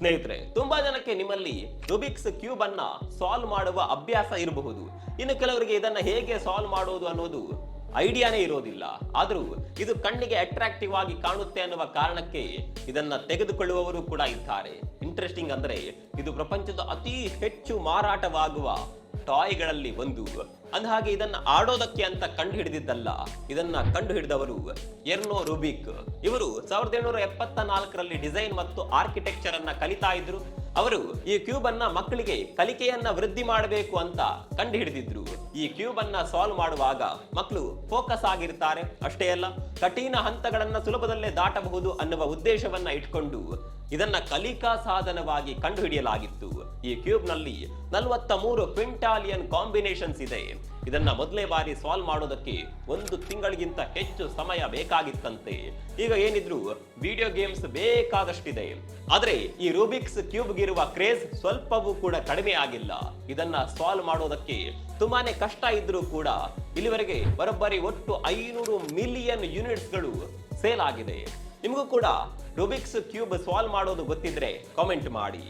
ಸ್ನೇಹಿತರೆ, ತುಂಬಾ ಜನಕ್ಕೆ ನಿಮ್ಮಲ್ಲಿ ರುಬಿಕ್ಸ್ ಕ್ಯೂಬ್ ಅನ್ನ ಸಾಲ್ವ್ ಮಾಡುವ ಅಭ್ಯಾಸ ಇರಬಹುದು. ಇನ್ನು ಕೆಲವರಿಗೆ ಇದನ್ನ ಹೇಗೆ ಸಾಲ್ವ್ ಮಾಡೋದು ಅನ್ನೋದು ಐಡಿಯಾನೇ ಇರೋದಿಲ್ಲ. ಆದರೂ ಇದು ಕಣ್ಣಿಗೆ ಅಟ್ರಾಕ್ಟಿವ್ ಆಗಿ ಕಾಣುತ್ತೆ ಅನ್ನುವ ಕಾರಣಕ್ಕೆ ಇದನ್ನ ತೆಗೆದುಕೊಳ್ಳುವವರು ಕೂಡ ಇದ್ದಾರೆ. ಇಂಟ್ರೆಸ್ಟಿಂಗ್ ಅಂದ್ರೆ ಇದು ಪ್ರಪಂಚದ ಅತಿ ಹೆಚ್ಚು ಮಾರಾಟವಾಗುವ ಟಾಯ್ಗಳಲ್ಲಿ ಒಂದು. ಅಂದಹಾಗೆ ಇದನ್ನ ಆಡೋದಕ್ಕೆ ಅಂತ ಕಂಡು ಹಿಡಿದಿದ್ದಲ್ಲ, ಇದನ್ನ ಕಂಡು ಹಿಡಿದವರು ಎರ್ನೋ ರುಬಿಕ್. ಇವರು 1774ರಲ್ಲಿ ಡಿಸೈನ್ ಮತ್ತು ಆರ್ಕಿಟೆಕ್ಚರ್ ಅನ್ನ ಕಲಿತಾ ಇದ್ರು. ಅವರು ಈ ಕ್ಯೂಬ್ ಅನ್ನ ಮಕ್ಕಳಿಗೆ ಕಲಿಕೆಯನ್ನ ವೃದ್ಧಿ ಮಾಡಬೇಕು ಅಂತ ಕಂಡು ಹಿಡಿದಿದ್ರು. ಈ ಕ್ಯೂಬ್ ಅನ್ನ ಸಾಲ್ವ್ ಮಾಡುವಾಗ ಮಕ್ಕಳು ಫೋಕಸ್ ಆಗಿರ್ತಾರೆ. ಅಷ್ಟೇ ಅಲ್ಲ, ಕಠಿಣ ಹಂತಗಳನ್ನ ಸುಲಭದಲ್ಲೇ ದಾಟಬಹುದು ಅನ್ನುವ ಉದ್ದೇಶವನ್ನ ಇಟ್ಕೊಂಡು ಇದನ್ನ ಕಲಿಕಾ ಸಾಧನವಾಗಿ ಕಂಡುಹಿಡಿಯಲಾಗಿತ್ತು. ಈ ಕ್ಯೂಬ್ ನಲ್ಲಿ 43 ಕ್ವಿಂಟಾಲಿಯನ್ ಕಾಂಬಿನೇಷನ್ಸ್ ಇದೆ. ಇದನ್ನ ಮೊದಲೇ ಬಾರಿ ಸಾಲ್ವ್ ಮಾಡೋದಕ್ಕೆ 1 ತಿಂಗಳಿಗಿಂತ ಹೆಚ್ಚು ಸಮಯ ಬೇಕಾಗಿತ್ತಂತೆ. ಈಗ ಏನಿದ್ರು ವಿಡಿಯೋ ಗೇಮ್ಸ್ ಬೇಕಾದಷ್ಟಿದೆ, ಆದ್ರೆ ಈ ರೂಬಿಕ್ಸ್ ಕ್ಯೂಬ್ ಗಿರುವ ಕ್ರೇಜ್ ಸ್ವಲ್ಪವೂ ಕೂಡ ಕಡಿಮೆ ಆಗಿಲ್ಲ. ಇದನ್ನ ಸಾಲ್ವ್ ಮಾಡೋದಕ್ಕೆ ತುಂಬಾನೇ ಕಷ್ಟ ಇದ್ರೂ ಕೂಡ ಇಲ್ಲಿವರೆಗೆ ಬರೋಬ್ಬರಿ ಒಟ್ಟು 500 ಮಿಲಿಯನ್ ಯೂನಿಟ್ಸ್ಗಳು ಸೇಲ್ ಆಗಿದೆ. ನಿಮಗೂ ಕೂಡ ರೂಬಿಕ್ಸ್ ಕ್ಯೂಬ್ ಸಾಲ್ವ್ ಮಾಡೋದು ಗೊತ್ತಿದ್ರೆ ಕಾಮೆಂಟ್ ಮಾಡಿ.